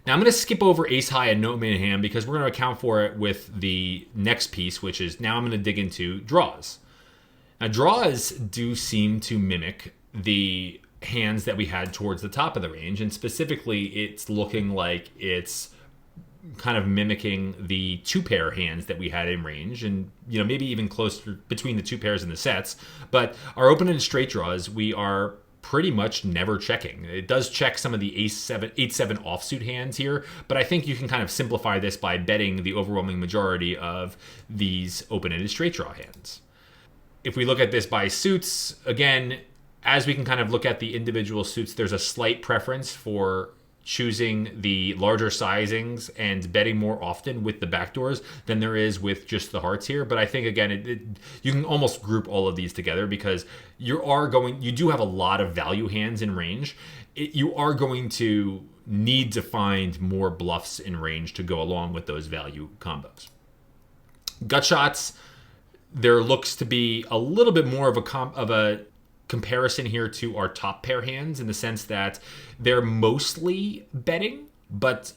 Now I'm going to skip over ace high and no main hand because we're going to account for it with the next piece, which is now I'm going to dig into draws. Now draws do seem to mimic the hands that we had towards the top of the range, and specifically it's looking like it's kind of mimicking the two pair hands that we had in range, and maybe even closer between the two pairs in the sets. But our open-ended straight draws, we are pretty much never checking. It does check some of the ace-7, 8-7 offsuit hands here, but I think you can kind of simplify this by betting the overwhelming majority of these open-ended straight draw hands. If we look at this by suits, again, as we can kind of look at the individual suits, there's a slight preference for choosing the larger sizings and betting more often with the backdoors than there is with just the hearts here. But I think, again, you can almost group all of these together because you do have a lot of value hands in range. You are going to need to find more bluffs in range to go along with those value combos. Gut shots, there looks to be a little bit more of a comparison here to our top pair hands in the sense that they're mostly betting, but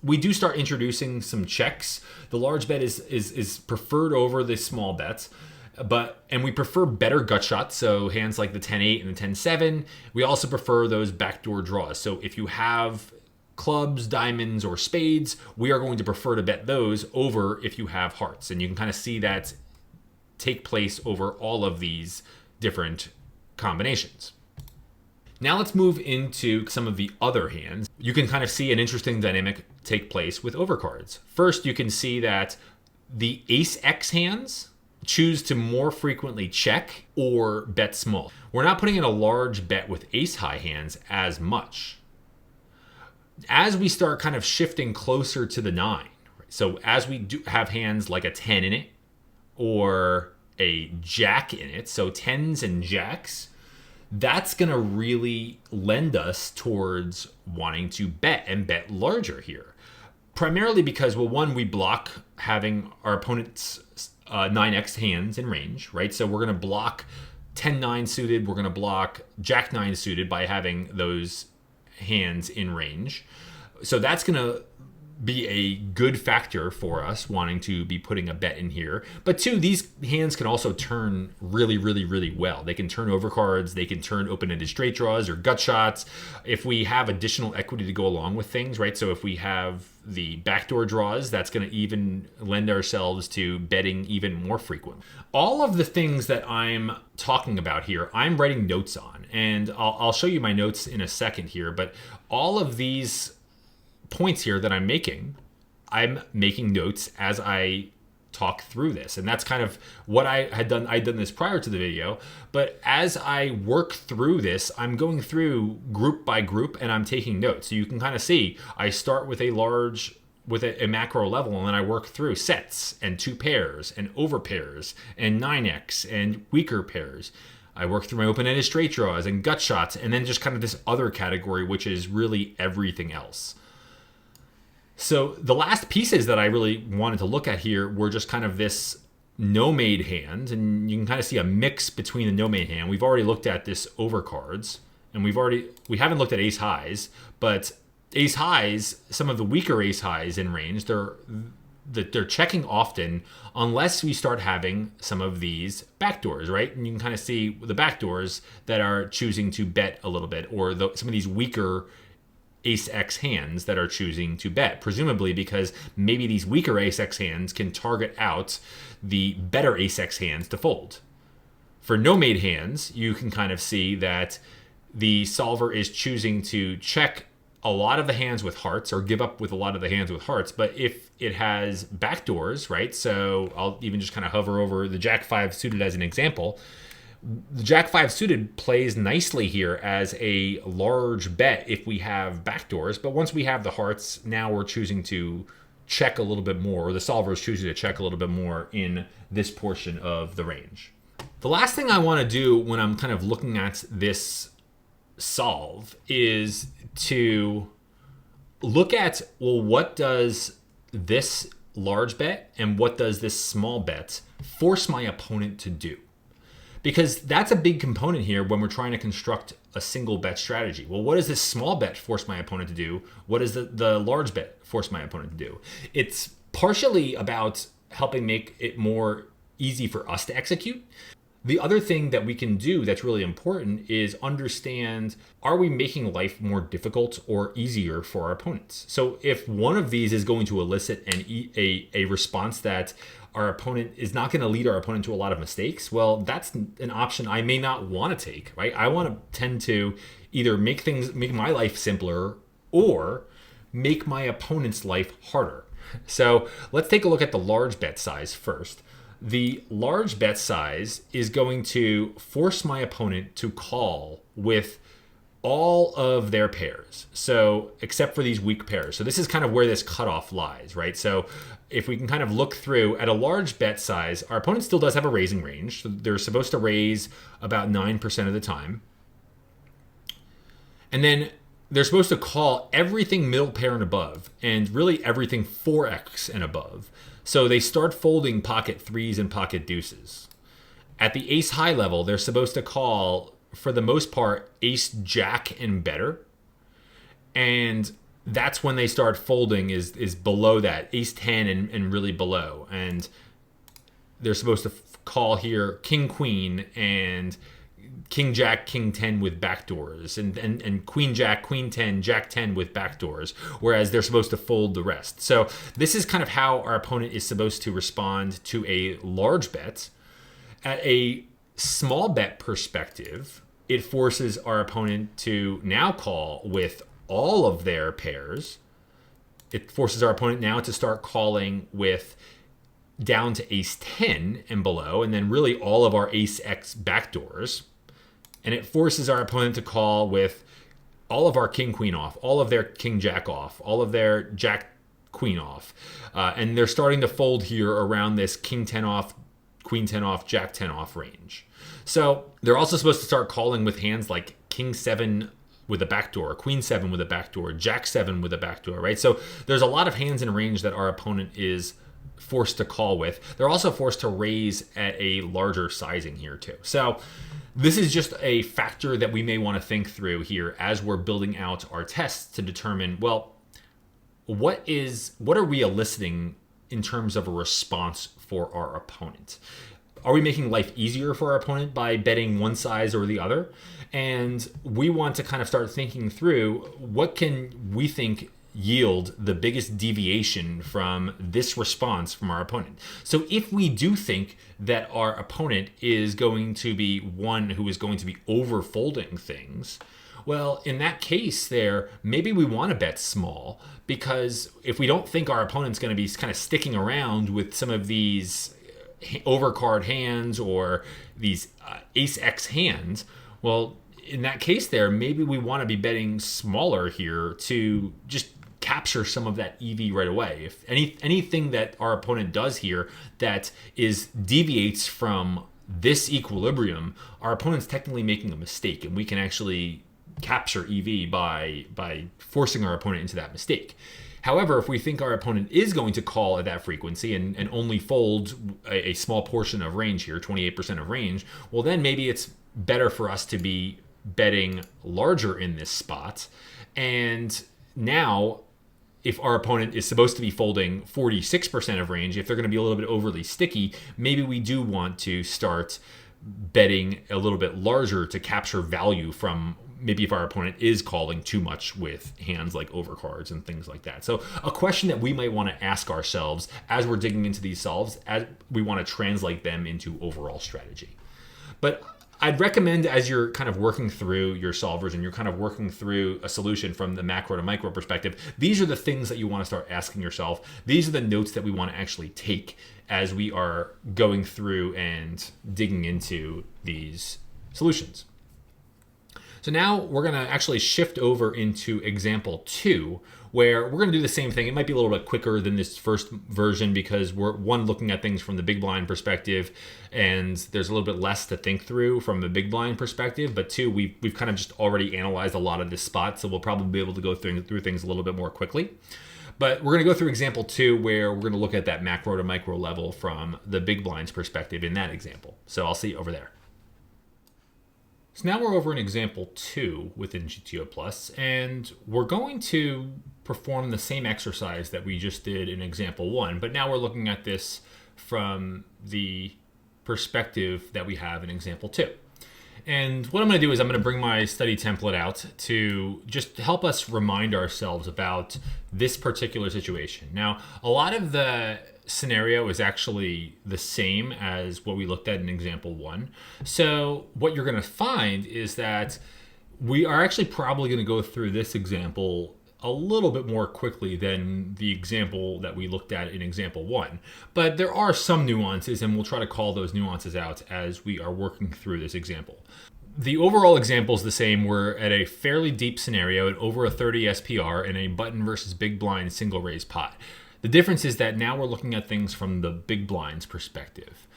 we do start introducing some checks. The large bet is preferred over the small bets, and we prefer better gut shots, so hands like the 10-8 and the 10-7. We also prefer those backdoor draws. So if you have clubs, diamonds, or spades, we are going to prefer to bet those over if you have hearts. And you can kind of see that take place over all of these different combinations. Now let's move into some of the other hands. You can kind of see an interesting dynamic take place with overcards. First, you can see that the ace-x hands choose to more frequently check or bet small. We're not putting in a large bet with ace-high hands as much. As we start kind of shifting closer to the 9, so as we do have hands like a 10 in it or a jack in it, so 10s and jacks, that's going to really lend us towards wanting to bet and bet larger here. Primarily because, well, one, we block having our opponent's 9x hands in range, right? So we're going to block 10-9 suited, we're going to block jack-9 suited by having those hands in range. So that's going to be a good factor for us wanting to be putting a bet in here. But two, these hands can also turn really, really, really well. They can turn overcards, they can turn open-ended straight draws or gut shots if we have additional equity to go along with things, right? So if we have the backdoor draws, that's going to even lend ourselves to betting even more frequent. All of the things that I'm talking about here, I'm writing notes on, and I'll show you my notes in a second here, but all of these points here that I'm making notes as I talk through this. And that's kind of what I had done. I'd done this prior to the video, but as I work through this, I'm going through group by group and I'm taking notes. So you can kind of see, I start with a macro level, and then I work through sets and two pairs and over pairs and 9x and weaker pairs. I work through my open-ended straight draws and gut shots, and then just kind of this other category, which is really everything else. So the last pieces that I really wanted to look at here were just kind of this no-made hand, and you can kind of see a mix between the no-made hand. We've already looked at this overcards, and we haven't looked at ace-highs, but ace-highs, some of the weaker ace-highs in range, they're checking often unless we start having some of these backdoors, right? And you can kind of see the backdoors that are choosing to bet a little bit, or some of these weaker ace-x hands that are choosing to bet, presumably because maybe these weaker ace-x hands can target out the better ace-x hands to fold. For no-made hands, you can kind of see that the solver is choosing to check a lot of the hands with hearts or give up with a lot of the hands with hearts. But if it has backdoors, right? So I'll even just kind of hover over the Jack-5 suited as an example. The Jack-5 suited plays nicely here as a large bet if we have backdoors. But once we have the hearts, now we're choosing to check a little bit more, or the solver is choosing to check a little bit more in this portion of the range. The last thing I want to do when I'm kind of looking at this solve is to look at, well, what does this large bet and what does this small bet force my opponent to do? Because that's a big component here when we're trying to construct a single bet strategy. Well, what does this small bet force my opponent to do? What does the large bet force my opponent to do? It's partially about helping make it more easy for us to execute. The other thing that we can do that's really important is understand, are we making life more difficult or easier for our opponents? So if one of these is going to elicit a response that our opponent is not going to lead our opponent to a lot of mistakes, well, that's an option I may not want to take, right? I want to tend to either make my life simpler or make my opponent's life harder. So let's take a look at the large bet size first. The large bet size is going to force my opponent to call with all of their pairs. So except for these weak pairs. So this is kind of where this cutoff lies, right? So if we can kind of look through at a large bet size, our opponent still does have a raising range. So they're supposed to raise about 9% of the time. And then they're supposed to call everything middle pair and above, and really everything 4x and above. So they start folding pocket threes and pocket deuces. At the ace high level, they're supposed to call, for the most part, ace jack and better. And that's when they start folding is below that, ace 10 and really below. And they're supposed to call here king queen and king jack king 10 with backdoors, and queen jack queen 10 jack 10 with backdoors, whereas they're supposed to fold the rest. So this is kind of how our opponent is supposed to respond to a large bet. At a small bet perspective, it forces our opponent to now call with all of their pairs. It forces our opponent now to start calling with down to ace 10 and below, and then really all of our ace x backdoors. And it forces our opponent to call with all of our king queen off, all of their king jack off, all of their jack queen off. And they're starting to fold here around this king 10 off, queen 10 off, jack 10 off range. So they're also supposed to start calling with hands like king 7 with a backdoor, queen 7 with a backdoor, jack 7 with a backdoor, right? So there's a lot of hands in range that our opponent is forced to call with. They're also forced to raise at a larger sizing here too. So this is just a factor that we may want to think through here as we're building out our tests to determine, well, what are we eliciting in terms of a response for our opponent? Are we making life easier for our opponent by betting one size or the other? And we want to kind of start thinking through, what can we think yield the biggest deviation from this response from our opponent? So if we do think that our opponent is going to be one who is going to be over folding things, well, in that case there, maybe we want to bet small, because if we don't think our opponent's going to be kind of sticking around with some of these overcard hands or these ace x hands, well, in that case there, maybe we want to be betting smaller here to just capture some of that EV right away. If anything that our opponent does here that deviates from this equilibrium, our opponent's technically making a mistake, and we can actually capture EV by forcing our opponent into that mistake. However, if we think our opponent is going to call at that frequency and only fold a small portion of range here, 28% of range, well, then maybe it's better for us to be betting larger in this spot. And now, if our opponent is supposed to be folding 46% of range, if they're going to be a little bit overly sticky, maybe we do want to start betting a little bit larger to capture value from maybe if our opponent is calling too much with hands like overcards and things like that. So a question that we might want to ask ourselves as we're digging into these solves, as we want to translate them into overall strategy. But I'd recommend, as you're kind of working through your solvers and you're kind of working through a solution from the macro to micro perspective, these are the things that you want to start asking yourself. These are the notes that we want to actually take as we are going through and digging into these solutions. So now we're going to actually shift over into example 2, where we're going to do the same thing. It might be a little bit quicker than this first version because we're, one, looking at things from the big blind perspective, and there's a little bit less to think through from the big blind perspective. But two, we've kind of just already analyzed a lot of this spot, so we'll probably be able to go through things a little bit more quickly. But we're going to go through example 2, where we're going to look at that macro to micro level from the big blind's perspective in that example. So I'll see you over there. So now we're over in example 2 within GTO Plus, and we're going to perform the same exercise that we just did in example 1, but now we're looking at this from the perspective that we have in example 2. And what I'm going to do is I'm going to bring my study template out to just help us remind ourselves about this particular situation. Now, a lot of the scenario is actually the same as what we looked at in example 1. So what you're going to find is that we are actually probably going to go through this example a little bit more quickly than the example that we looked at in example 1. But there are some nuances, and we'll try to call those nuances out as we are working through this example. The overall example is the same. We're at a fairly deep scenario at over a 30 SPR in a button versus big blind single raise pot. The difference is that now we're looking at things from the big blind's perspective.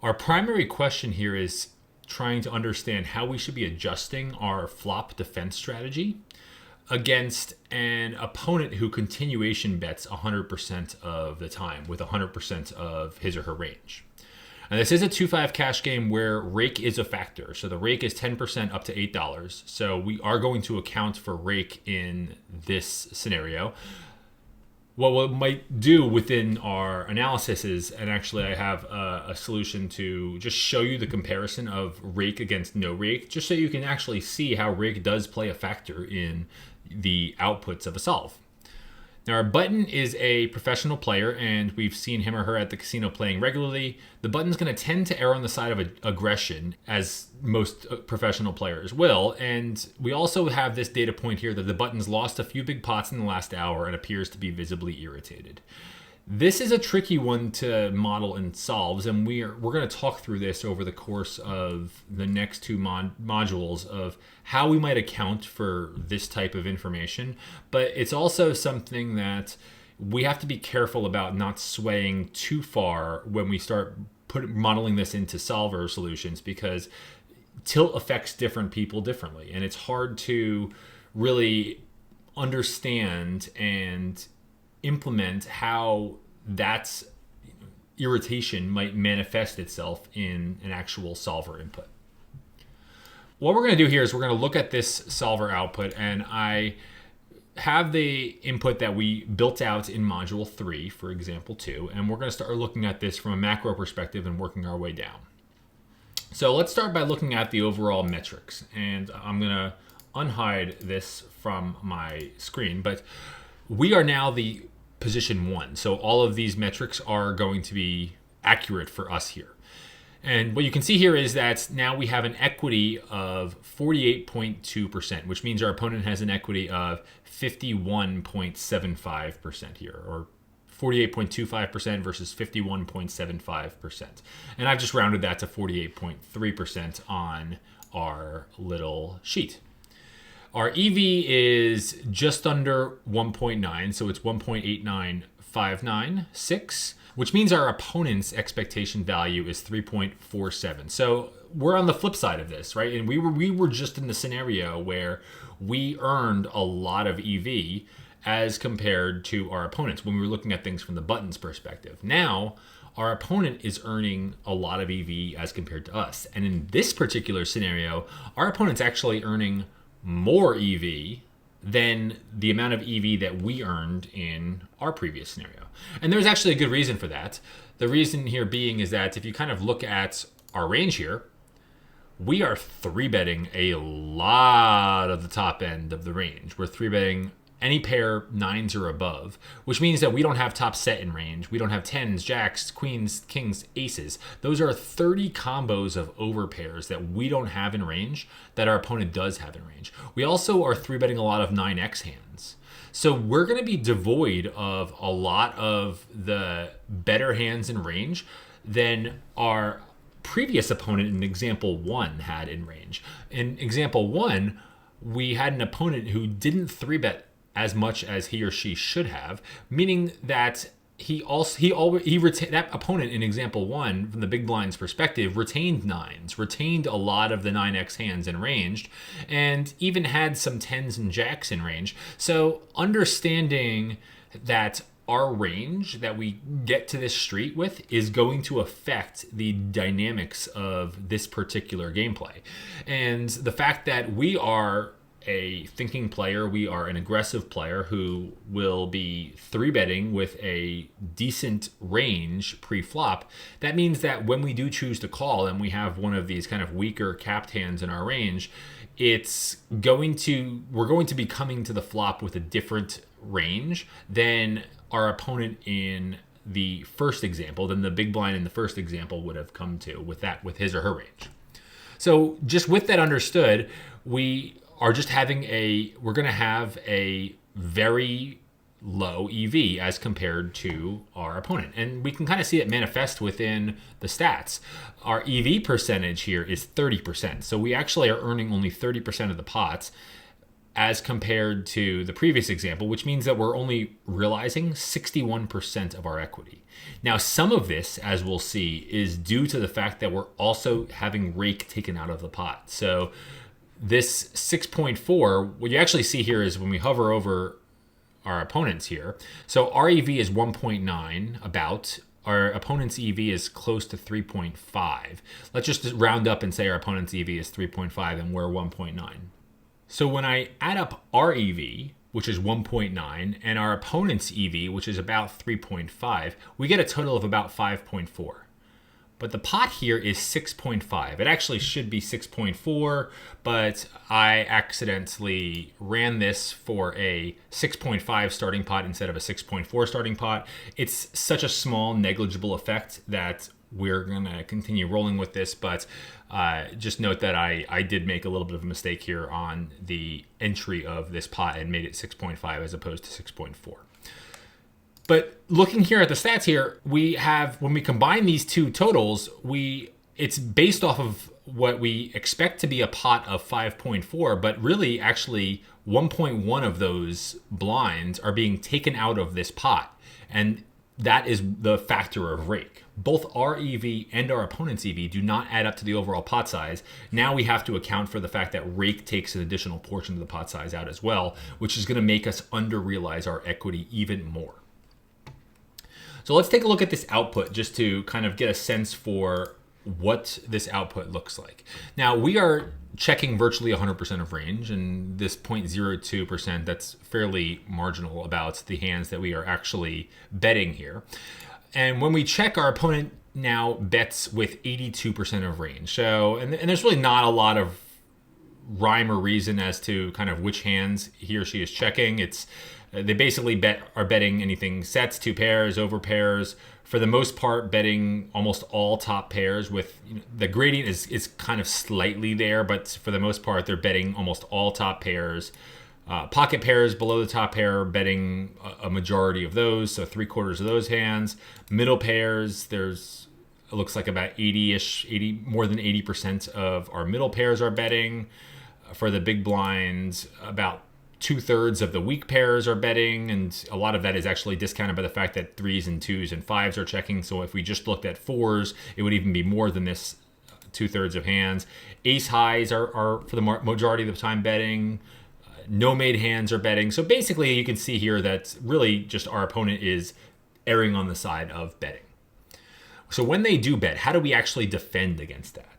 Our primary question here is trying to understand how we should be adjusting our flop defense strategy against an opponent who continuation bets 100% of the time with 100% of his or her range. And this is a 2-5 cash game where rake is a factor. So the rake is 10% up to $8. So we are going to account for rake in this scenario. What we might do within our analysis is, and actually I have a solution to just show you the comparison of rake against no rake, just so you can actually see how rake does play a factor in the outputs of a solve. Now our button is a professional player, and we've seen him or her at the casino playing regularly. The button's going to tend to err on the side of aggression, as most professional players will. And we also have this data point here that the button's lost a few big pots in the last hour and appears to be visibly irritated. This is a tricky one to model in solves, and we're going to talk through this over the course of the next two modules of how we might account for this type of information. But it's also something that we have to be careful about not swaying too far when we start modeling this into solver solutions, because tilt affects different people differently, and it's hard to really understand and implement how that irritation might manifest itself in an actual solver input. What we're going to do here is we're going to look at this solver output, and I have the input that we built out in module 3 for example 2, and we're going to start looking at this from a macro perspective and working our way down. So let's start by looking at the overall metrics, and I'm going to unhide this from my screen, but we are now the position 1. So all of these metrics are going to be accurate for us here. And what you can see here is that now we have an equity of 48.2%, which means our opponent has an equity of 51.75% here, or 48.25% versus 51.75%. And I've just rounded that to 48.3% on our little sheet. Our EV is just under 1.9, so it's 1.89596, which means our opponent's expectation value is 3.47. So we're on the flip side of this, right? And we were just in the scenario where we earned a lot of EV as compared to our opponents when we were looking at things from the button's perspective. Now, our opponent is earning a lot of EV as compared to us. And in this particular scenario, our opponent's actually earning more EV than the amount of EV that we earned in our previous scenario. And there's actually a good reason for that. The reason here being is that if you kind of look at our range here, we are 3-betting a lot of the top end of the range. We're 3-betting any pair 9s or above, which means that we don't have top set in range. We don't have 10s, jacks, queens, kings, aces. Those are 30 combos of overpairs that we don't have in range that our opponent does have in range. We also are 3-betting a lot of 9x hands. So we're going to be devoid of a lot of the better hands in range than our previous opponent in example 1 had in range. In example 1, we had an opponent who didn't 3-bet as much as he or she should have, meaning that that opponent in example 1, from the big blind's perspective, retained 9s, retained a lot of the 9x hands in range, and even had some 10s and jacks in range. So understanding that our range that we get to this street with is going to affect the dynamics of this particular gameplay. And the fact that we are a thinking player, we are an aggressive player who will be 3-betting with a decent range pre-flop, that means that when we do choose to call and we have one of these kind of weaker capped hands in our range, we're going to be coming to the flop with a different range than our opponent in the first example, than the big blind in the first example would have come to with his or her range. So just with that understood, we're going to have a very low EV as compared to our opponent. And we can kind of see it manifest within the stats. Our EV percentage here is 30%. So we actually are earning only 30% of the pots as compared to the previous example, which means that we're only realizing 61% of our equity. Now, some of this, as we'll see, is due to the fact that we're also having rake taken out of the pot. So this 6.4, what you actually see here is when we hover over our opponents here. So our EV is 1.9 about. Our opponent's EV is close to 3.5. Let's just round up and say our opponent's EV is 3.5 and we're 1.9. So when I add up our EV, which is 1.9, and our opponent's EV, which is about 3.5, we get a total of about 5.4. But the pot here is 6.5. It actually should be 6.4, but I accidentally ran this for a 6.5 starting pot instead of a 6.4 starting pot. It's such a small, negligible effect that we're going to continue rolling with this, but just note that I did make a little bit of a mistake here on the entry of this pot and made it 6.5 as opposed to 6.4. But looking here at the stats here, we have, when we combine these two totals, it's based off of what we expect to be a pot of 5.4, but really actually 1.1 of those blinds are being taken out of this pot. And that is the factor of rake. Both our EV and our opponent's EV do not add up to the overall pot size. Now we have to account for the fact that rake takes an additional portion of the pot size out as well, which is going to make us under-realize our equity even more. So let's take a look at this output just to kind of get a sense for what this output looks like. Now we are checking virtually 100% of range, and this 0.02%, that's fairly marginal about the hands that we are actually betting here. And when we check, our opponent now bets with 82% of range. So, and there's really not a lot of rhyme or reason as to kind of which hands he or she is checking. They basically are betting anything sets, two pairs, over pairs. For the most part, betting almost all top pairs with, the gradient is kind of slightly there, but for the most part, they're betting almost all top pairs. Pocket pairs below the top pair, betting a majority of those, so 3/4 of those hands. Middle pairs, it looks like about 80-ish, more than 80% of our middle pairs are betting. For the big blinds, about 2/3 of the weak pairs are betting, and a lot of that is actually discounted by the fact that 3s and 2s and 5s are checking. So if we just looked at 4s, it would even be more than this 2/3 of hands. Ace highs are for the majority of the time betting. No-made hands are betting. So basically you can see here that really just our opponent is erring on the side of betting. So when they do bet, how do we actually defend against that?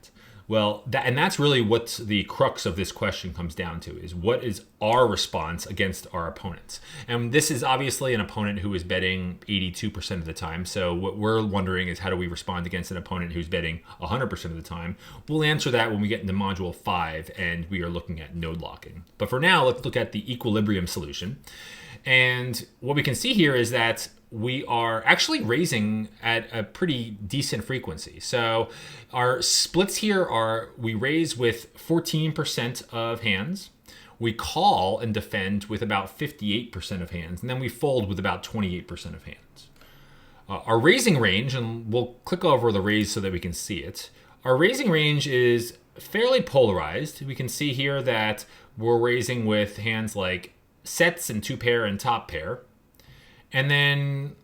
Well, that's really what the crux of this question comes down to, is what is our response against our opponents? And this is obviously an opponent who is betting 82% of the time. So what we're wondering is, how do we respond against an opponent who's betting 100% of the time? We'll answer that when we get into module 5 and we are looking at node locking. But for now, let's look at the equilibrium solution. And what we can see here is that we are actually raising at a pretty decent frequency. So our splits here are, we raise with 14% of hands, we call and defend with about 58% of hands, and then we fold with about 28% of hands. Our raising range, and we'll click over the raise so that we can see it. Our raising range is fairly polarized. We can see here that we're raising with hands like sets and two pair and top pair. And then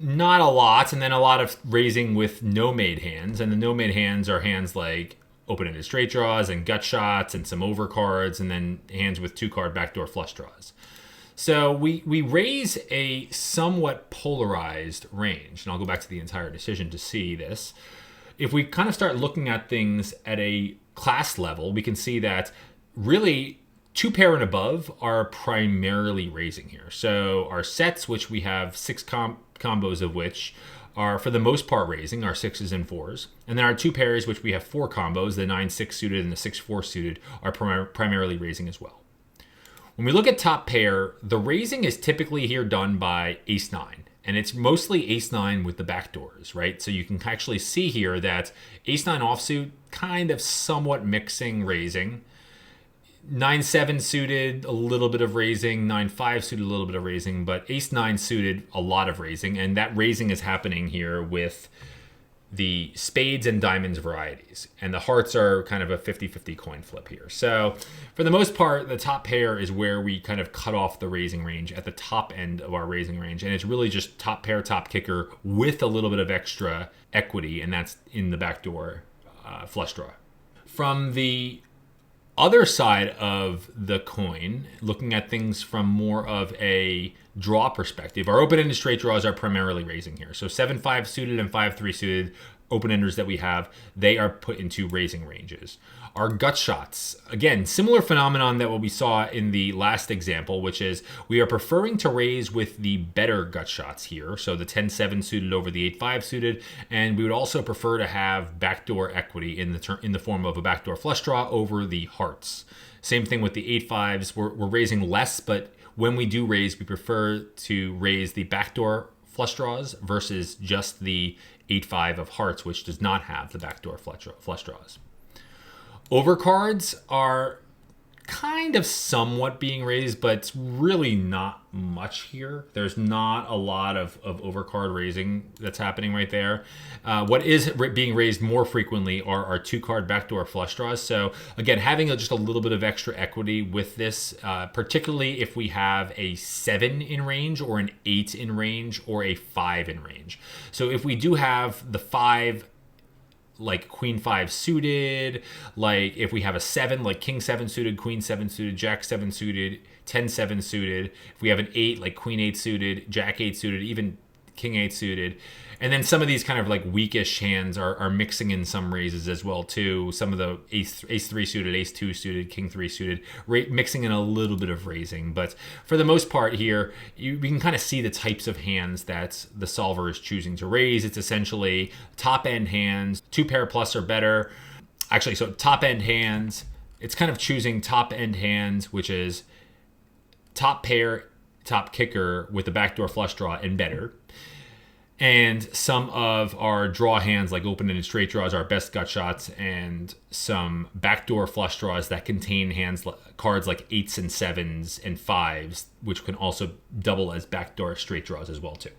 not a lot, and then a lot of raising with no-made hands. And the no-made hands are hands like open-ended straight draws and gut shots and some overcards, and then hands with two-card backdoor flush draws. So we raise a somewhat polarized range, and I'll go back to the entire decision to see this. If we kind of start looking at things at a class level, we can see that really 2 pair and above are primarily raising here. So our sets, which we have 6 combos of which are for the most part raising, our 6s and 4s. And then our 2 pairs, which we have 4 combos, the 9-6 suited and the 6-4 suited, are primarily raising as well. When we look at top pair, the raising is typically here done by ace-9. And it's mostly ace-9 with the backdoors, right? So you can actually see here that ace-9 offsuit kind of somewhat mixing raising. 9-7 suited, a little bit of raising. 9-5 suited, a little bit of raising. But ace-9 suited, a lot of raising. And that raising is happening here with the spades and diamonds varieties. And the hearts are kind of a 50-50 coin flip here. So for the most part, the top pair is where we kind of cut off the raising range at the top end of our raising range. And it's really just top pair, top kicker with a little bit of extra equity. And that's in the backdoor flush draw. From the other side of the coin, looking at things from more of a draw perspective, our open-ended straight draws are primarily raising here. So 7-5 suited and 5-3 suited open-enders that we have, they are put into raising ranges. Our gut shots, again, similar phenomenon that what we saw in the last example, which is we are preferring to raise with the better gut shots here. So the 10-7 suited over the 8-5 suited, and we would also prefer to have backdoor equity in the form of a backdoor flush draw over the hearts. Same thing with the 8-5s. We're raising less, but when we do raise, we prefer to raise the backdoor flush draws versus just the 8-5 of hearts, which does not have the backdoor flush draws. Overcards are kind of somewhat being raised, but it's really not much here. There's not a lot of overcard raising that's happening right there. What is being raised more frequently are our 2-card backdoor flush draws. So again, having just a little bit of extra equity with this, particularly if we have a 7 in range or an 8 in range or a 5 in range. So if we do have the 5, like queen 5 suited, like if we have a 7, like king 7 suited, queen 7 suited, jack 7 suited, 10-7 suited. If we have an 8, like queen 8 suited, jack 8 suited, even king 8 suited. And then some of these kind of like weakish hands are mixing in some raises as well too. Some of the ace 3 suited, ace 2 suited, king 3 suited, mixing in a little bit of raising. But for the most part here, we can kind of see the types of hands that the solver is choosing to raise. It's essentially top end hands, 2 pair plus or better. Actually, so top end hands, it's kind of choosing top end hands, which is top pair, top kicker with the backdoor flush draw and better. And some of our draw hands, like open-ended straight draws, are best gut shots, and some backdoor flush draws that contain cards like 8s and 7s and 5s, which can also double as backdoor straight draws as well too.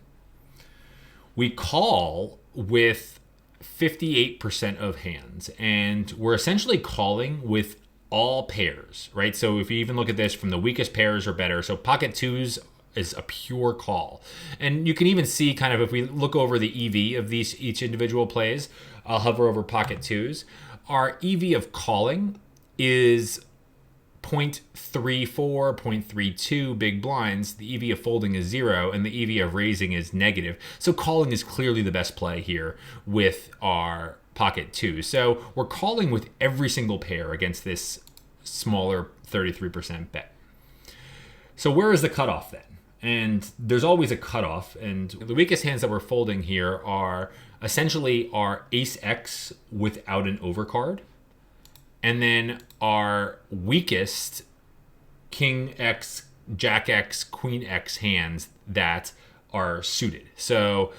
We call with 58% of hands, and we're essentially calling with all pairs, right? So if you even look at this from the weakest pairs or better, so pocket 2s is a pure call. And you can even see kind of if we look over the EV of each individual plays, I'll hover over pocket 2s. Our EV of calling is 0.34, 0.32 big blinds. The EV of folding is 0, and the EV of raising is negative. So calling is clearly the best play here with our pocket 2. So we're calling with every single pair against this smaller 33% bet. So where is the cutoff then? And there's always a cutoff, and the weakest hands that we're folding here are essentially our ace X without an overcard, and then our weakest king X, jack X, queen X hands that are suited. So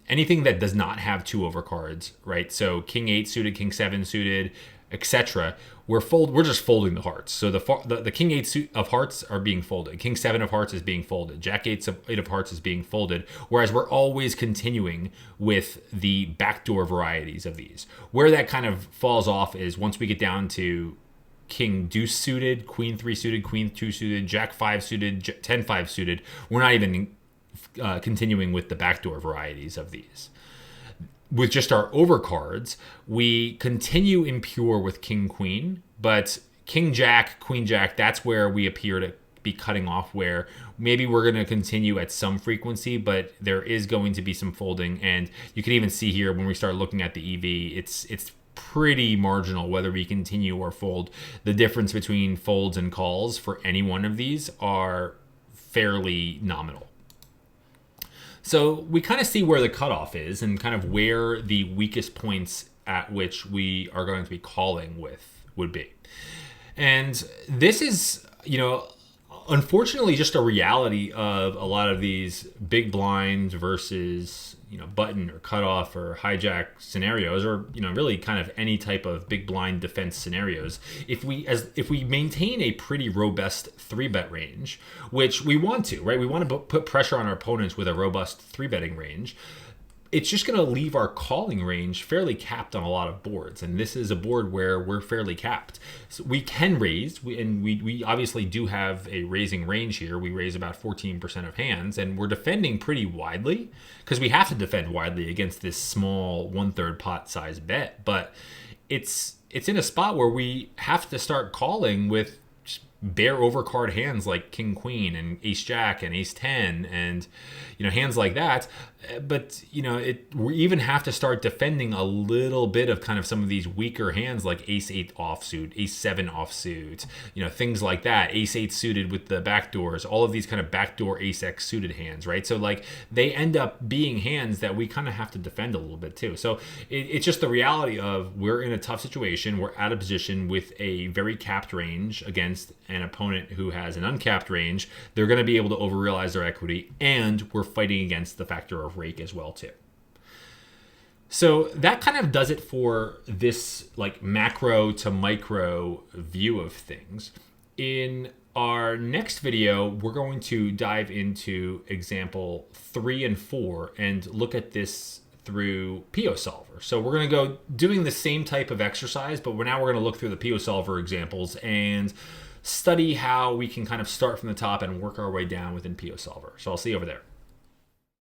anything that does not have 2 overcards, right? So king 8 suited, king 7 suited, etc. We're just folding the hearts. So the king 8 of hearts are being folded. King 7 of hearts is being folded. Jack 8 of hearts is being folded. Whereas we're always continuing with the backdoor varieties of these. Where that kind of falls off is once we get down to king deuce suited, queen 3 suited, queen 2 suited, jack 5 suited, 10-5 suited. We're not even continuing with the backdoor varieties of these. With just our overcards, we continue impure with king queen, but king jack, queen jack, that's where we appear to be cutting off where maybe we're going to continue at some frequency, but there is going to be some folding. And you can even see here when we start looking at the EV, it's pretty marginal whether we continue or fold. The difference between folds and calls for any one of these are fairly nominal. So we kind of see where the cutoff is and kind of where the weakest points at which we are going to be calling with would be. And this is, unfortunately just a reality of a lot of these big blinds versus, button or cutoff or hijack scenarios, or, really kind of any type of big blind defense scenarios. If we maintain a pretty robust 3-bet range, which we want to, right? We want to put pressure on our opponents with a robust 3-betting range. It's just going to leave our calling range fairly capped on a lot of boards. And this is a board where we're fairly capped. So we can raise, and we obviously do have a raising range here. We raise about 14% of hands, and we're defending pretty widely because we have to defend widely against this small 1/3 pot size bet. But it's in a spot where we have to start calling with bare overcard hands like King Queen and Ace Jack and Ace 10 and hands like that. But we even have to start defending a little bit of kind of some of these weaker hands like Ace 8 offsuit, Ace 7 offsuit, things like that, Ace 8 suited with the backdoors, all of these kind of backdoor Ace X suited hands, right? So like they end up being hands that we kind of have to defend a little bit too. So it's just the reality of we're in a tough situation. We're out of position with a very capped range against an opponent who has an uncapped range. They're going to be able to overrealize their equity, and we're fighting against the factor of rake as well too. So that kind of does it for this like macro to micro view of things. In our next video, we're going to dive into example 3 and 4 and look at this through PioSolver. So we're going to go doing the same type of exercise, but we're going to look through the PioSolver examples and study how we can kind of start from the top and work our way down within PioSolver. So I'll see you over there.